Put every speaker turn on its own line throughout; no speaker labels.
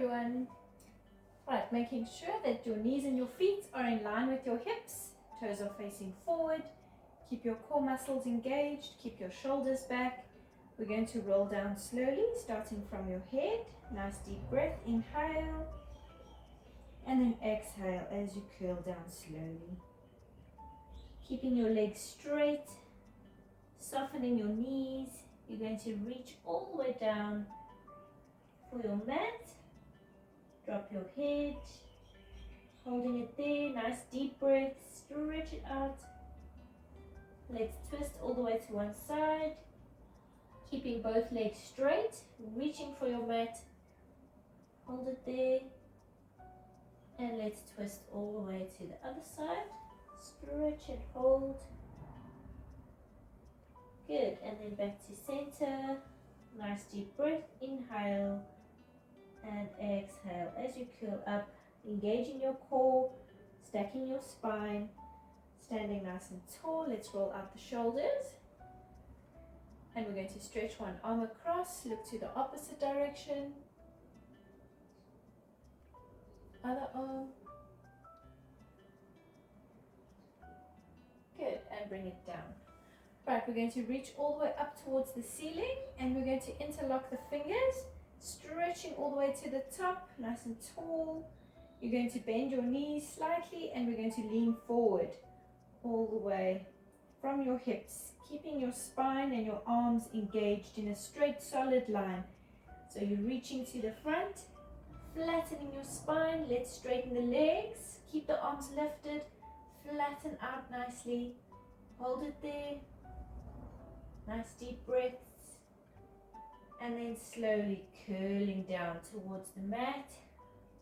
everyone. Right, making sure that your knees and your feet are in line with your hips. Toes are facing forward. Keep your core muscles engaged. Keep your shoulders back. We're going to roll down slowly, starting from your head. Nice deep breath. Inhale. And then exhale as you curl down slowly. Keeping your legs straight. Softening your knees. You're going to reach all the way down for your mat. Drop your head, holding it there, nice deep breath, stretch it out. Let's twist all the way to one side, keeping both legs straight, reaching for your mat, hold it there, and let's twist all the way to the other side, stretch and hold. Good, and then back to center, nice deep breath, inhale, and exhale as you curl up, engaging your core, stacking your spine, standing nice and tall. Let's roll out the shoulders. And we're going to stretch one arm across, look to the opposite direction. Other arm. Good, and bring it down. Right, we're going to reach all the way up towards the ceiling and we're going to interlock the fingers. Stretching all the way to the top, nice and tall. You're going to bend your knees slightly and we're going to lean forward all the way from your hips, keeping your spine and your arms engaged in a straight, solid line. So you're reaching to the front, flattening your spine. Let's straighten the legs. Keep the arms lifted, flatten out nicely. Hold it there. Nice deep breaths. And then slowly curling down towards the mat,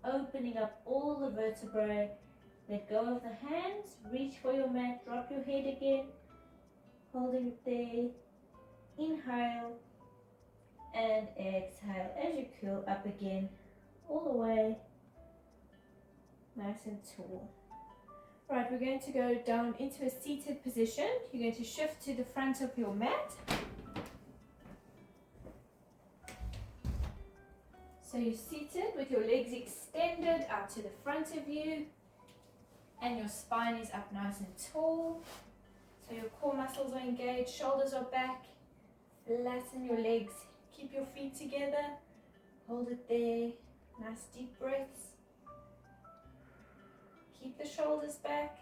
opening up all the vertebrae. Let go of the hands, reach for your mat, drop your head again, holding it there. Inhale and exhale as you curl up again, all the way, nice and tall. Right, we're going to go down into a seated position. You're going to shift to the front of your mat. So you're seated with your legs extended out to the front of you and your spine is up nice and tall. So your core muscles are engaged, shoulders are back. Flatten your legs, keep your feet together, hold it there, nice deep breaths. Keep the shoulders back.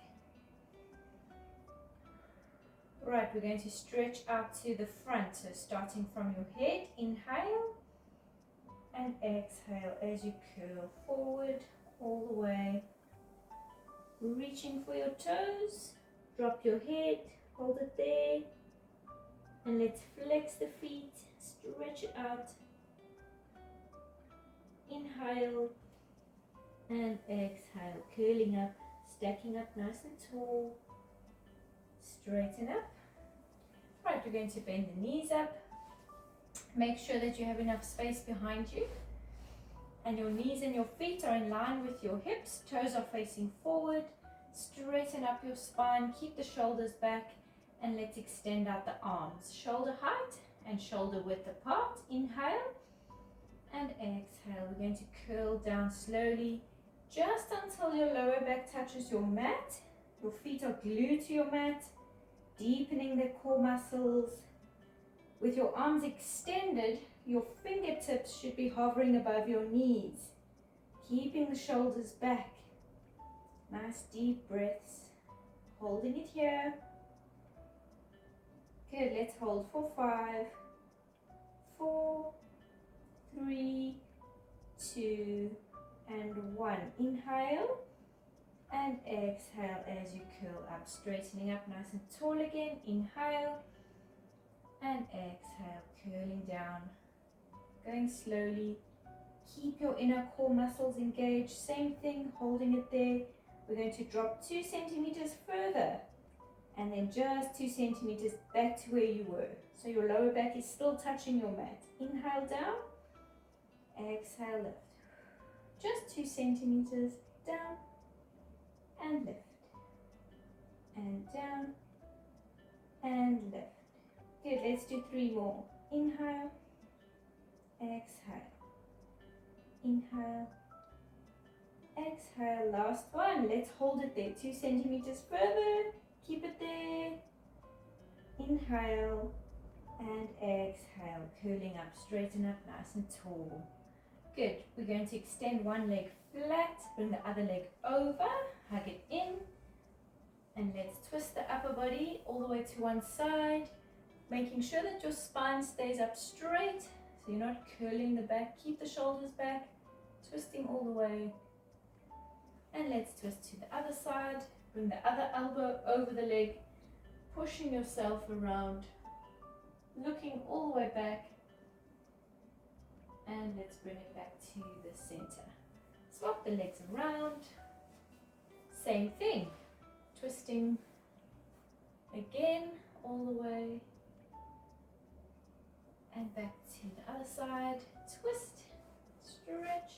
Right, we're going to stretch out to the front. So starting from your head, inhale. And exhale as you curl forward all the way. Reaching for your toes. Drop your head. Hold it there. And let's flex the feet. Stretch it out. Inhale. And exhale. Curling up. Stacking up nice and tall. Straighten up. Right, we're going to bend the knees up. Make sure that you have enough space behind you and your knees and your feet are in line with your hips. Toes are facing forward. Straighten up your spine. Keep the shoulders back and let's extend out the arms. Shoulder height and shoulder width apart. Inhale and exhale. We're going to curl down slowly just until your lower back touches your mat. Your feet are glued to your mat, deepening the core muscles. With your arms extended, your fingertips should be hovering above your knees, keeping the shoulders back. Nice deep breaths. Holding it here. Good, let's hold for 5, 4, 3, 2, and 1. Inhale and exhale as you curl up, straightening up nice and tall again. Inhale. And exhale, curling down, going slowly. Keep your inner core muscles engaged. Same thing, holding it there. We're going to drop 2 centimeters further and then just 2 centimeters back to where you were. So your lower back is still touching your mat. Inhale down, exhale lift. Just 2 centimeters down and lift. And down and lift. Good, let's do 3 more. Inhale, exhale, Inhale. Exhale. Last one. Let's hold it there. 2 centimeters further. Keep it there. Inhale. And exhale. Curling up. Straighten up nice and tall. Good. We're going to extend one leg flat. Bring the other leg over. Hug it in. And let's twist the upper body all the way to one side. Making sure that your spine stays up straight. So you're not curling the back. Keep the shoulders back. Twisting all the way. And let's twist to the other side. Bring the other elbow over the leg. Pushing yourself around. Looking all the way back. And let's bring it back to the center. Swap the legs around. Same thing. Twisting again all the way. And back to the other side. Twist. Stretch.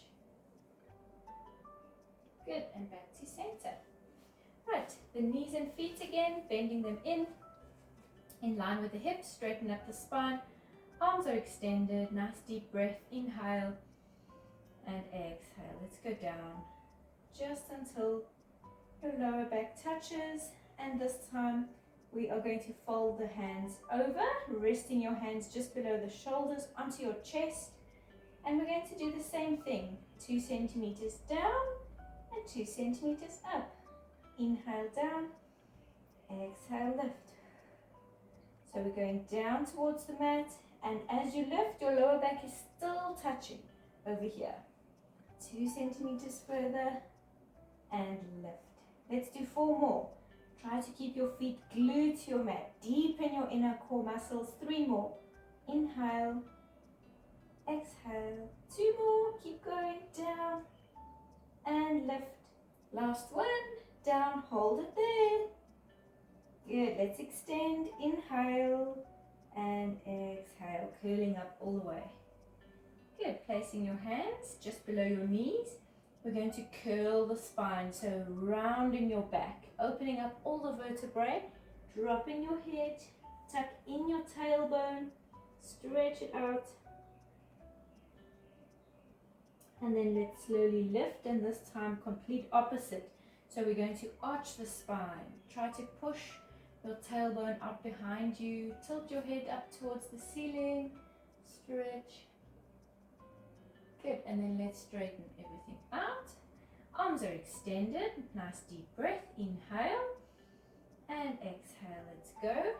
Good, and back to center. Right, the knees and feet again, bending them in line with the hips, straighten up the spine. Arms are extended, nice deep breath, inhale and exhale. Let's go down just until your lower back touches, and this time we are going to fold the hands over, resting your hands just below the shoulders onto your chest, and we're going to do the same thing, 2 centimeters down and 2 centimeters up. Inhale down, exhale lift. So we're going down towards the mat, and as you lift, your lower back is still touching over here. 2 centimeters further and lift. Let's do 4 more. Try to keep your feet glued to your mat. Deepen your inner core muscles. 3 more. Inhale, exhale. 2 more. Keep going. Down and lift. Last one. Down. Hold it there. Good. Let's extend. Inhale and exhale. Curling up all the way. Good. Placing your hands just below your knees. We're going to curl the spine, so rounding your back, opening up all the vertebrae, dropping your head, tuck in your tailbone, stretch it out, and then let's slowly lift, and this time complete opposite. So we're going to arch the spine, try to push your tailbone up behind you, tilt your head up towards the ceiling, stretch. Good, and then let's straighten everything out. Arms are extended, nice deep breath, inhale and exhale, let's go.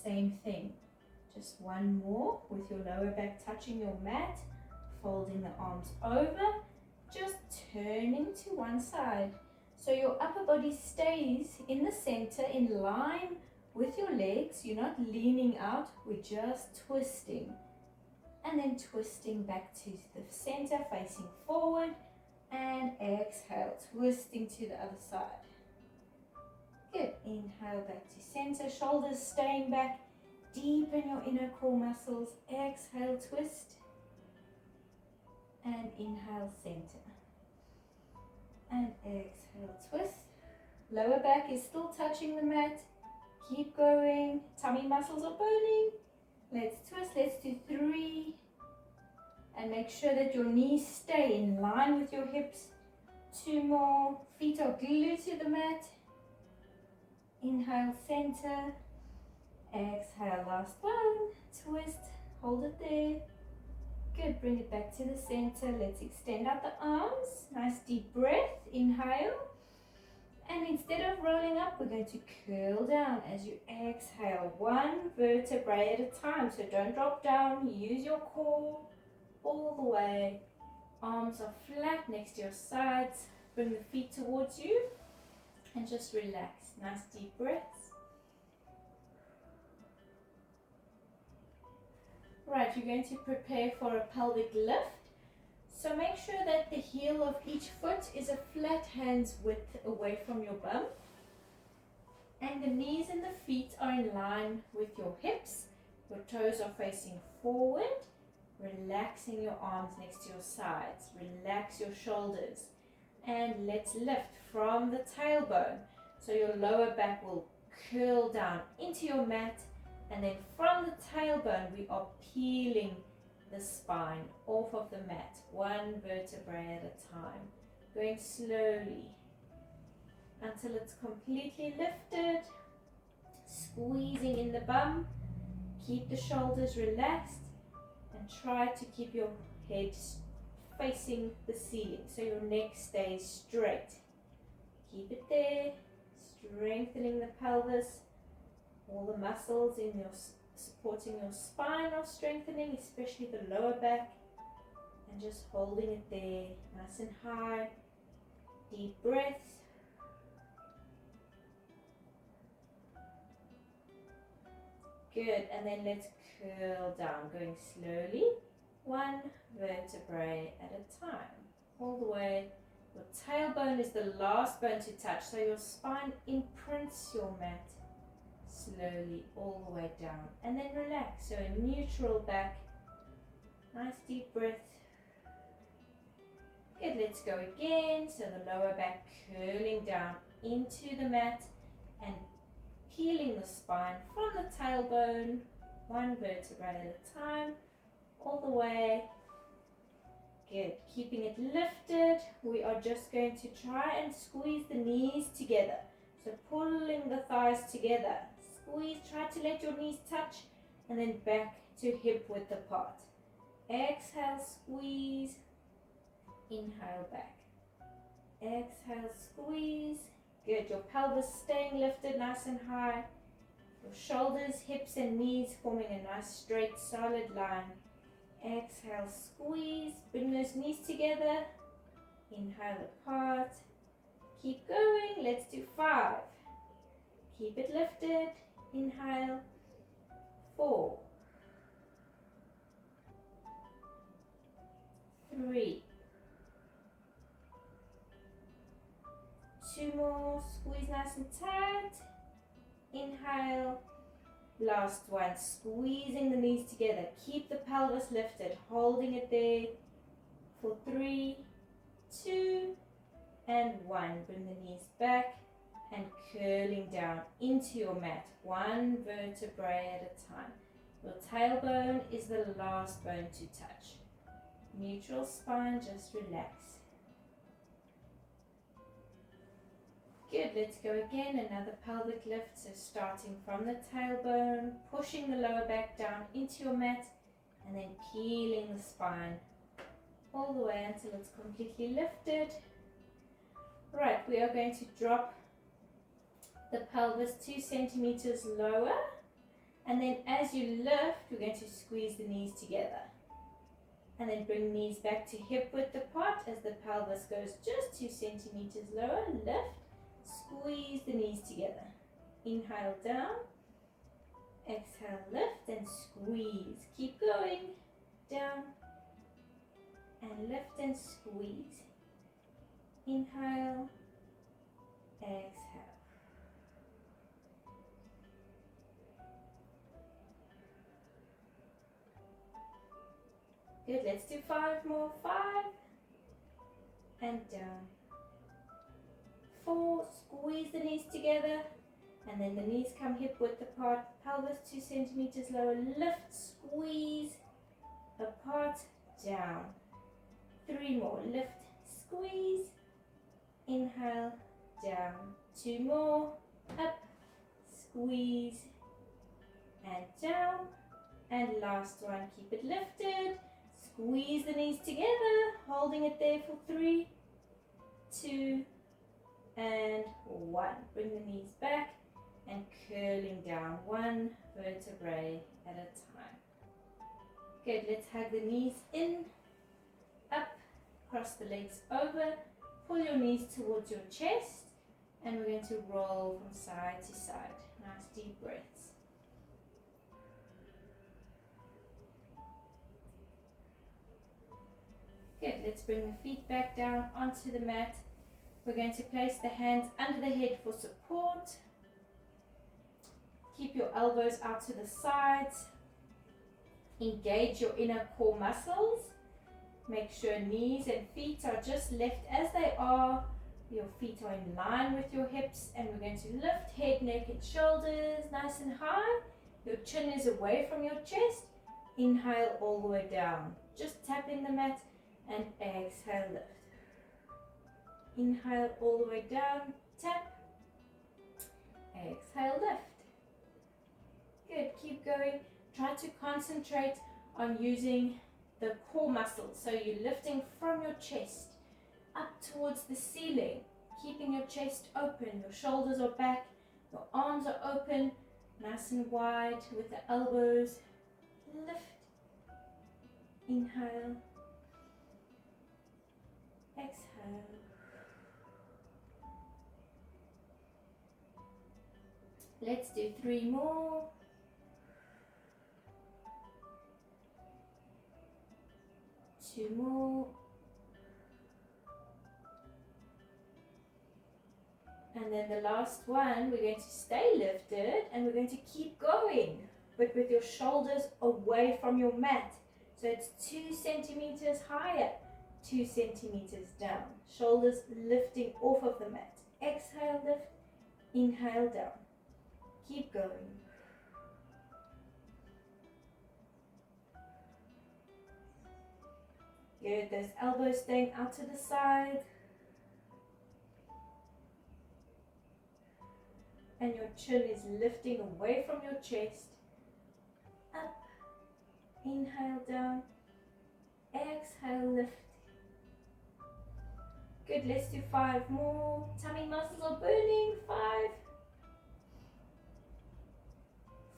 Same thing, just one more with your lower back touching your mat, folding the arms over, just turning to one side. So your upper body stays in the center in line with your legs, you're not leaning out, we're just twisting. And then twisting back to the center, facing forward, and exhale, twisting to the other side. Good, inhale back to center, shoulders staying back, deepen your inner core muscles, exhale, twist, and inhale, center, and exhale, twist. Lower back is still touching the mat, keep going, tummy muscles are burning. Let's twist, let's do 3. And make sure that your knees stay in line with your hips. 2 more, feet are glued to the mat. Inhale, center. Exhale, last one. Twist, hold it there. Good, bring it back to the center. Let's extend out the arms. Nice deep breath, inhale. And instead of rolling up, we're going to curl down as you exhale, 1 vertebrae at a time. So don't drop down, use your core all the way. Arms are flat next to your sides. Bring the feet towards you and just relax. Nice deep breaths. Right, you're going to prepare for a pelvic lift. So make sure that the heel of each foot is a flat hand's width away from your bum. And the knees and the feet are in line with your hips. Your toes are facing forward. Relaxing your arms next to your sides. Relax your shoulders. And let's lift from the tailbone. So your lower back will curl down into your mat. And then from the tailbone, we are peeling the spine off of the mat, one vertebrae at a time, going slowly until it's completely lifted, squeezing in the bum. Keep the shoulders relaxed and try to keep your head facing the ceiling so your neck stays straight. Keep it there, strengthening the pelvis. All the muscles in your supporting your spine are strengthening, especially the lower back, and just holding it there, nice and high. Deep breaths. Good, and then let's curl down, going slowly, one vertebrae at a time, all the way. Your tailbone is the last bone to touch, so your spine imprints your mat slowly all the way down, and then relax. So a neutral back, nice deep breath. Good, let's go again. So the lower back curling down into the mat and peeling the spine from the tailbone, one vertebrae at a time, all the way. Good, keeping it lifted. We are just going to try and squeeze the knees together. So pulling the thighs together. Squeeze, try to let your knees touch, and then back to hip width apart. Exhale, squeeze. Inhale, back. Exhale, squeeze. Good, your pelvis staying lifted nice and high. Your shoulders, hips and knees forming a nice straight solid line. Exhale, squeeze. Bring those knees together. Inhale, apart. Keep going. Let's do 5. Keep it lifted. Inhale. 4. 3. 2 more. Squeeze nice and tight. Inhale. Last one. Squeezing the knees together. Keep the pelvis lifted. Holding it there for 3, 2, and 1. Bring the knees back and curling down into your mat, one vertebrae at a time. Your tailbone is the last bone to touch. Neutral spine, just relax. Good, let's go again, another pelvic lift. So starting from the tailbone, pushing the lower back down into your mat, and then peeling the spine all the way until it's completely lifted. Right, we are going to drop the pelvis 2 centimeters lower, and then as you lift, we're going to squeeze the knees together. And then bring knees back to hip width apart as the pelvis goes just 2 centimeters lower. Lift, squeeze the knees together. Inhale down, exhale, lift and squeeze. Keep going, down, and lift and squeeze. Inhale, exhale. Good, let's do 5 more. 5, and down. 4, squeeze the knees together, and then the knees come hip width apart, pelvis 2 centimeters lower, lift, squeeze, apart, down. 3 more, lift, squeeze, inhale, down. 2 more, up, squeeze, and down. And last one, keep it lifted, squeeze the knees together, holding it there for 3, 2, and 1. Bring the knees back and curling down, one vertebrae at a time. Good, let's hug the knees in, up, cross the legs over, pull your knees towards your chest, and we're going to roll from side to side. Nice deep breaths. Good, let's bring the feet back down onto the mat. We're going to place the hands under the head for support. Keep your elbows out to the sides. Engage your inner core muscles. Make sure knees and feet are just left as they are. Your feet are in line with your hips, and we're going to lift head, neck and shoulders nice and high. Your chin is away from your chest, Inhale all the way down. Just tap in the mat and exhale, lift. Inhale all the way down, tap. Exhale, lift. Good, keep going. Try to concentrate on using the core muscles. So you're lifting from your chest up towards the ceiling, keeping your chest open, your shoulders are back, your arms are open, nice and wide with the elbows. Lift. Inhale. Exhale. Let's do 3 more. 2 more. And then the last one, we're going to stay lifted and we're going to keep going, but with your shoulders away from your mat. So it's 2 centimeters higher, 2 centimeters down. Shoulders lifting off of the mat. Exhale, lift. Inhale, down. Keep going. Good, those elbows staying out to the side. And your chin is lifting away from your chest. Up. Inhale, down. Exhale, lift. Good, let's do 5 more. Tummy muscles are burning. 5.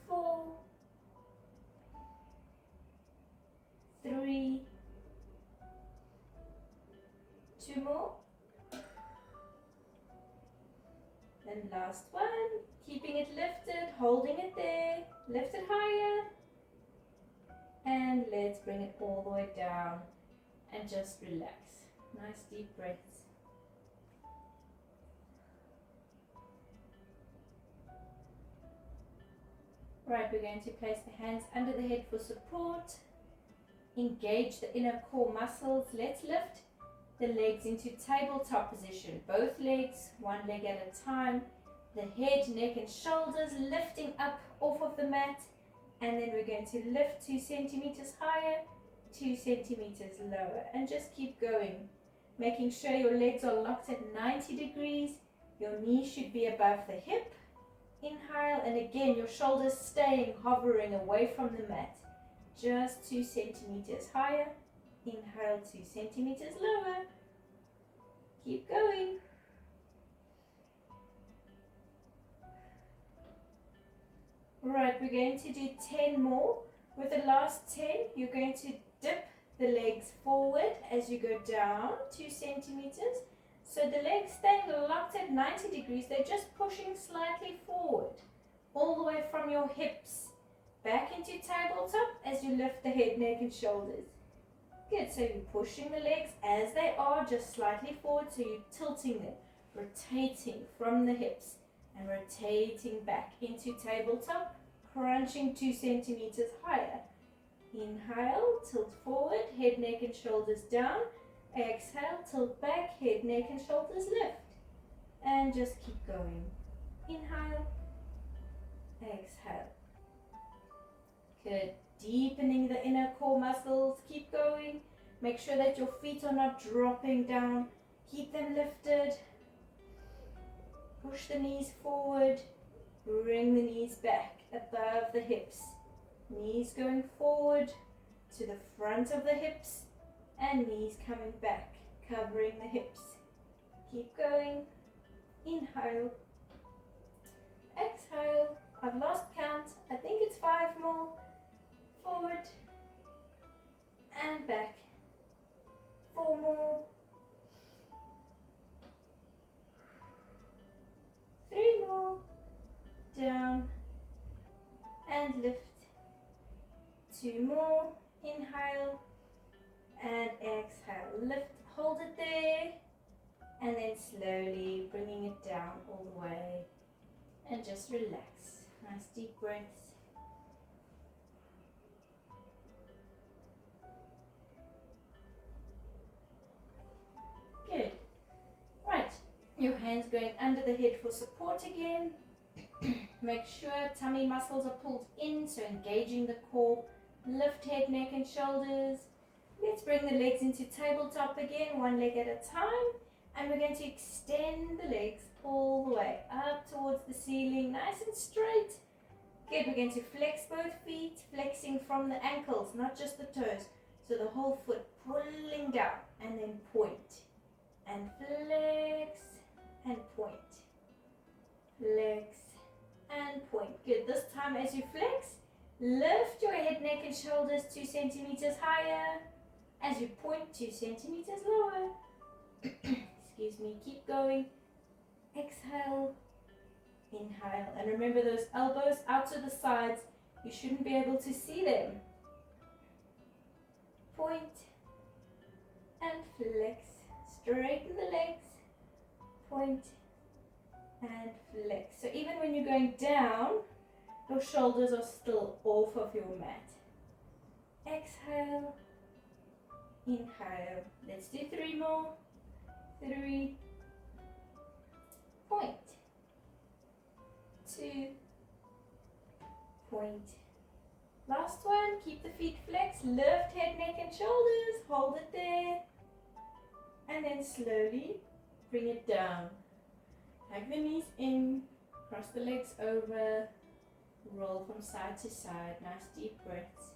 4. 3. 2 more. And last one. Keeping it lifted, holding it there. Lift it higher. And let's bring it all the way down and just relax. Nice deep breaths. Right, we're going to place the hands under the head for support. Engage the inner core muscles. Let's lift the legs into tabletop position. Both legs, one leg at a time. The head, neck and shoulders lifting up off of the mat. And then we're going to lift 2 centimeters higher, 2 centimeters lower. And just keep going. Making sure your legs are locked at 90 degrees. Your knees should be above the hip. Inhale, and again your shoulders staying hovering away from the mat. Just 2 centimeters higher. Inhale, 2 centimeters lower. Keep going. Right, we're going to do 10 more. With the last 10, you're going to dip the legs forward as you go down 2 centimeters. So the legs staying locked at 90 degrees, they're just pushing slightly forward, all the way from your hips, back into tabletop as you lift the head, neck and shoulders. Good, so you're pushing the legs as they are, just slightly forward, so you're tilting them, rotating from the hips and rotating back into tabletop, crunching 2 centimeters higher. Inhale, tilt forward, head, neck and shoulders down. Exhale, tilt back, head, neck and shoulders lift. And just keep going. Inhale, exhale. Good. Deepening the inner core muscles. Keep going. Make sure that your feet are not dropping down. Keep them lifted. Push the knees forward. Bring the knees back above the hips. Knees going forward to the front of the hips. And knees coming back, covering the hips. Keep going. Inhale. Exhale. I've lost count. I think it's 5 more. Forward. And back. 4 more. 3 more. Down. And lift. 2 more. Inhale. And exhale, lift, hold it there, and then slowly bringing it down all the way, and just relax. Nice deep breaths. Good. Right, your hands going under the head for support again. Make sure tummy muscles are pulled in, so engaging the core. Lift head, neck and shoulders. Let's bring the legs into tabletop again, one leg at a time. And we're going to extend the legs all the way up towards the ceiling, nice and straight. Good, we're going to flex both feet, flexing from the ankles, not just the toes. So the whole foot pulling down, and then point. And flex, and point. Flex, and point. Good, this time as you flex, lift your head, neck and shoulders 2 centimeters higher. As you point, 2 centimeters lower. Excuse me, keep going. Exhale, inhale. And remember those elbows out to the sides. You shouldn't be able to see them. Point and flex. Straighten the legs. Point and flex. So even when you're going down, your shoulders are still off of your mat. Exhale, inhale. Let's do 3 more. 3, point, 2, point. Last one, keep the feet flexed, lift head, neck and shoulders, hold it there, and then slowly bring it down. Hug the knees in, cross the legs over, roll from side to side, nice deep breaths.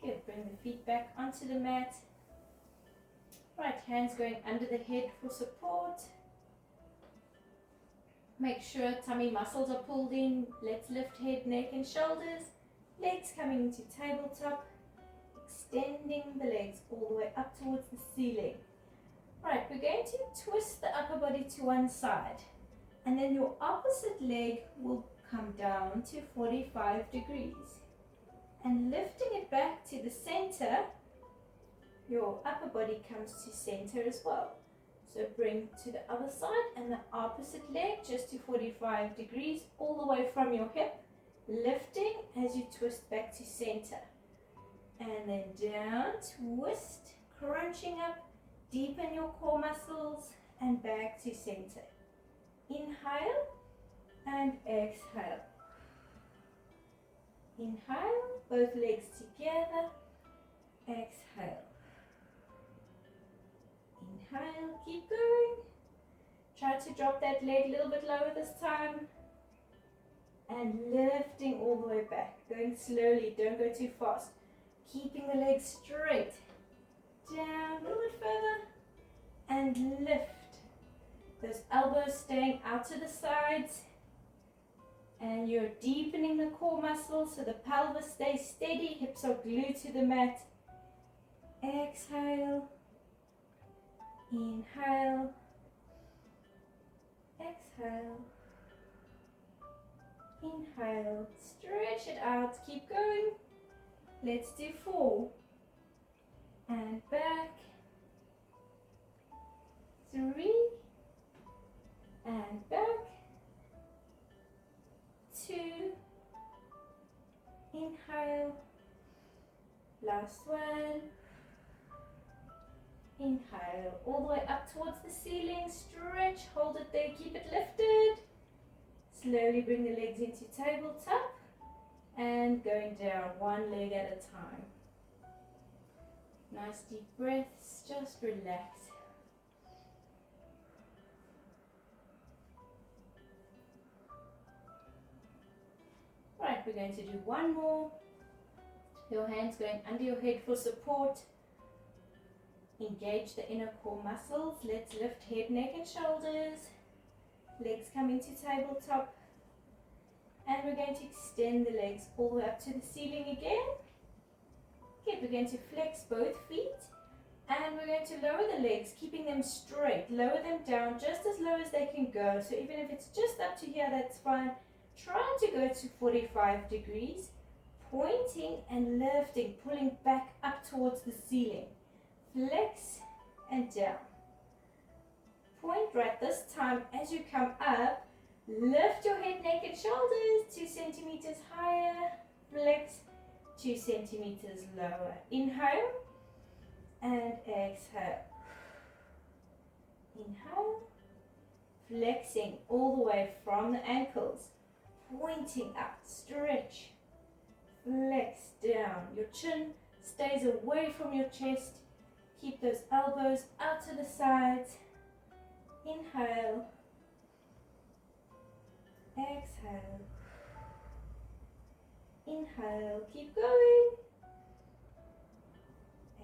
Good, bring the feet back onto the mat. Right, hands going under the head for support. Make sure tummy muscles are pulled in. Let's lift head, neck and shoulders. Legs coming into tabletop. Extending the legs all the way up towards the ceiling. Right, we're going to twist the upper body to one side. And then your opposite leg will come down to 45 degrees. And lifting it back to the center, your upper body comes to center as well. So bring to the other side and the opposite leg just to 45 degrees all the way from your hip, lifting as you twist back to center. And then down, twist, crunching up, deepen your core muscles and back to center. Inhale and exhale. Inhale, both legs together. Exhale. Inhale, keep going. Try to drop that leg a little bit lower this time. And lifting all the way back. Going slowly, don't go too fast. Keeping the legs straight. Down a little bit further. And lift. Those elbows staying out to the sides. And you're deepening the core muscles so the pelvis stays steady, hips are glued to the mat. Exhale, inhale, exhale, inhale, stretch it out, keep going. Let's do 4. And back, 3, and back. 2, inhale, last one, inhale, all the way up towards the ceiling, stretch, hold it there, keep it lifted, slowly bring the legs into tabletop, and going down one leg at a time. Nice deep breaths, just relax. Right, we're going to do one more. Your hands going under your head for support. Engage the inner core muscles. Let's lift head, neck and shoulders. Legs coming to tabletop. And we're going to extend the legs all the way up to the ceiling again. Okay, we're going to flex both feet. And we're going to lower the legs, keeping them straight. Lower them down just as low as they can go. So even if it's just up to here, that's fine. Try to go to 45 degrees, pointing and lifting, pulling back up towards the ceiling. Flex and down. Point right this time as you come up, lift your head, neck and shoulders 2 centimeters higher, flex 2 centimeters lower. Inhale and exhale. Inhale, flexing all the way from the ankles, pointing up, stretch, flex down. Your chin stays away from your chest. Keep those elbows out to the sides. Inhale, exhale, inhale, keep going,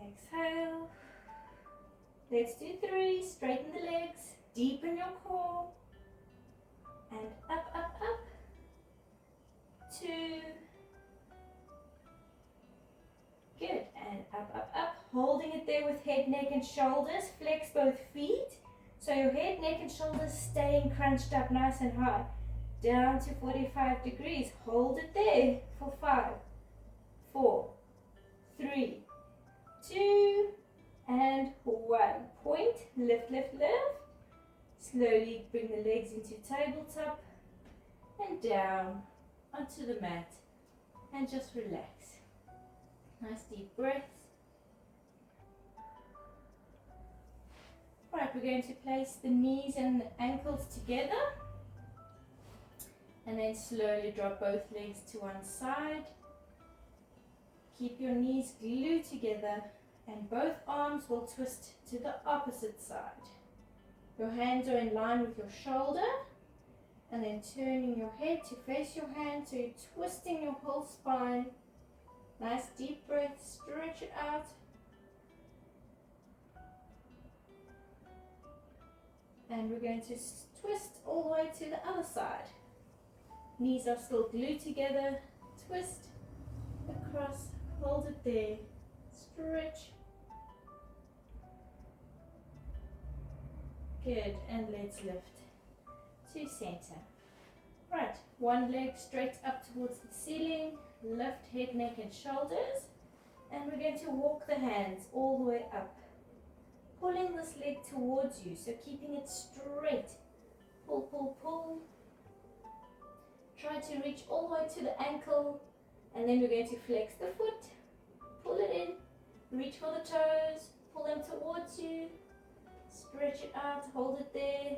exhale. Let's do 3, straighten the legs, deepen your core, and up, up, up, 2, good, and up, up, up, holding it there with head, neck, and shoulders. Flex both feet, so your head, neck, and shoulders staying crunched up nice and high, down to 45 degrees. Hold it there for 5, 4, 3, 2, and 1. Point, lift, lift, lift. Slowly bring the legs into tabletop and down onto the mat, and just relax. Nice deep breaths. Right, we're going to place the knees and the ankles together, and then slowly drop both legs to one side. Keep your knees glued together, and both arms will twist to the opposite side. Your hands are in line with your shoulder, and then turning your head to face your hand, so you're twisting your whole spine. Nice deep breath, stretch it out. And we're going to twist all the way to the other side. Knees are still glued together. Twist across, hold it there, stretch. Good, and let's lift to center. Right, one leg straight up towards the ceiling. Lift head, neck, and shoulders. And we're going to walk the hands all the way up, pulling this leg towards you, so keeping it straight. Pull, pull, pull. Try to reach all the way to the ankle, and then we're going to flex the foot, pull it in, reach for the toes, pull them towards you, stretch it out, hold it there.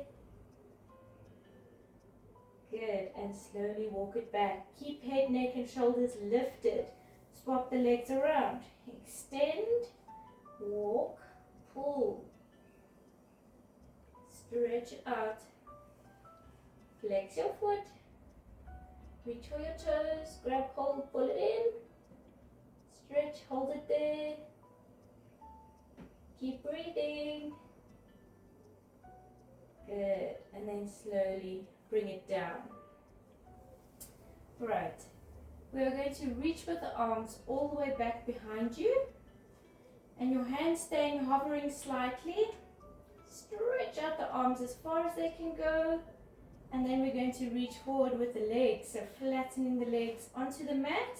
Good, and slowly walk it back. Keep head, neck, and shoulders lifted. Swap the legs around. Extend, walk, pull, stretch it out, flex your foot, reach for your toes, grab hold, pull it in, stretch, hold it there, keep breathing. Good, and then slowly bring it down. Right, we are going to reach with the arms all the way back behind you, and your hands staying hovering slightly. Stretch out the arms as far as they can go, and then we're going to reach forward with the legs, so flattening the legs onto the mat.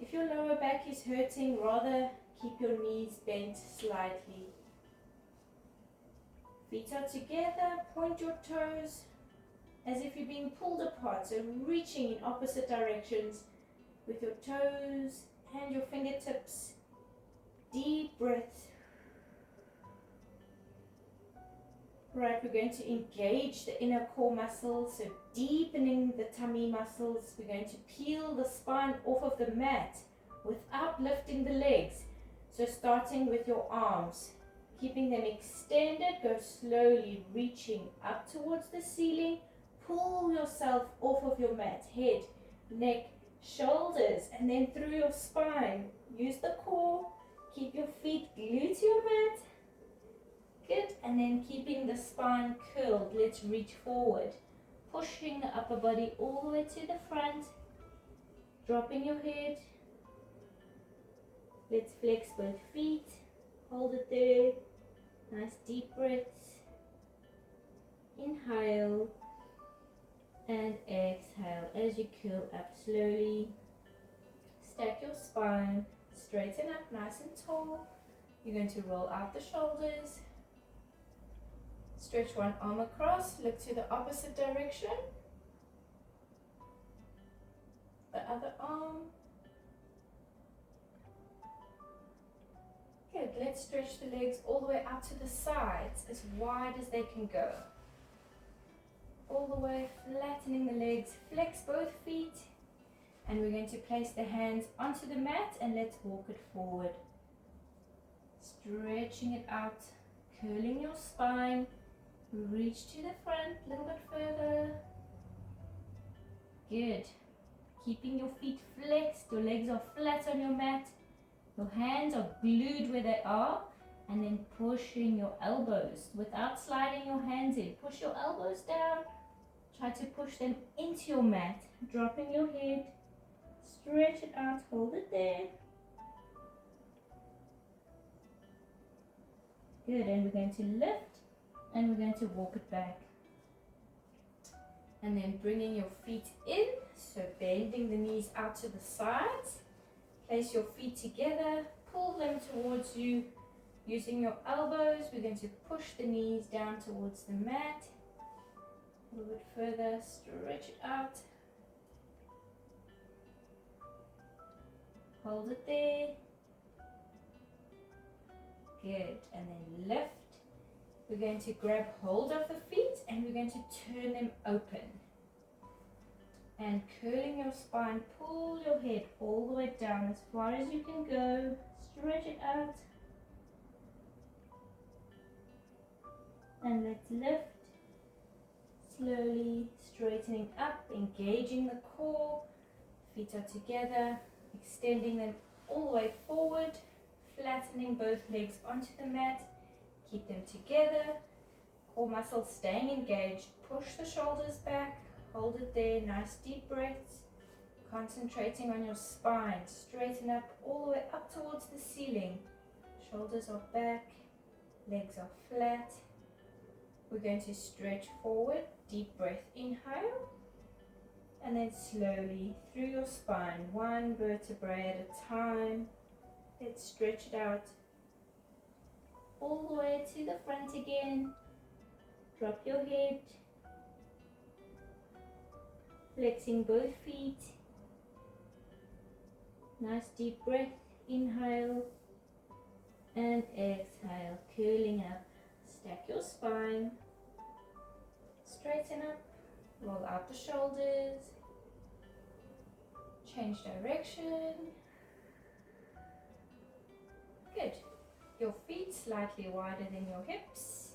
If your lower back is hurting, rather keep your knees bent slightly. Feet are together, point your toes as if you're being pulled apart, so reaching in opposite directions with your toes and your fingertips. Deep breath. Right, we're going to engage the inner core muscles, so deepening the tummy muscles. We're going to peel the spine off of the mat without lifting the legs. So starting with your arms, keeping them extended, go slowly reaching up towards the ceiling. Pull yourself off of your mat, head, neck, shoulders, and then through your spine. Use the core, keep your feet glued to your mat. Good, and then keeping the spine curled, let's reach forward. Pushing the upper body all the way to the front. Dropping your head. Let's flex both feet. Hold it there. Nice deep breaths. Inhale and exhale as you curl up slowly. Stack your spine, straighten up nice and tall. You're going to roll out the shoulders. Stretch one arm across, look to the opposite direction. The other arm. Good, let's stretch the legs all the way out to the sides, as wide as they can go. all the way, flattening the legs, flex both feet, and we're going to place the hands onto the mat and let's walk it forward. Stretching it out, curling your spine, reach to the front, a little bit further. Good. Keeping your feet flexed, your legs are flat on your mat, your hands are glued where they are, and then pushing your elbows without sliding your hands in. Push your elbows down, try to push them into your mat, dropping your head, stretch it out, hold it there. Good, and we're going to lift and we're going to walk it back. And then bringing your feet in, so bending the knees out to the sides. Place your feet together, pull them towards you. Using your elbows, we're going to push the knees down towards the mat. A little bit further, stretch it out. Hold it there. Good, and then lift. We're going to grab hold of the feet and we're going to turn them open. And curling your spine, pull your head all the way down as far as you can go. Stretch it out. And let's lift. Slowly straightening up, engaging the core. Feet are together, extending them all the way forward. Flattening both legs onto the mat. Keep them together. Core muscles staying engaged. Push the shoulders back. Hold it there. Nice deep breaths. Concentrating on your spine. Straighten up all the way up towards the ceiling. Shoulders are back. Legs are flat. We're going to stretch forward. Deep breath. Inhale. And then slowly through your spine. One vertebrae at a time. Let's stretch it out. All the way to the front again. Drop your head. Flexing both feet. Nice deep breath. Inhale. And exhale. Curling up. Stack your spine. Straighten up. Roll out the shoulders. Change direction. Good. Your feet slightly wider than your hips.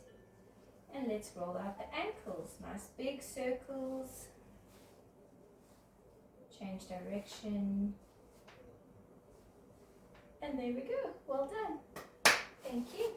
And let's roll out the ankles. Nice big circles. Change direction. And there we go. Well done. Thank you.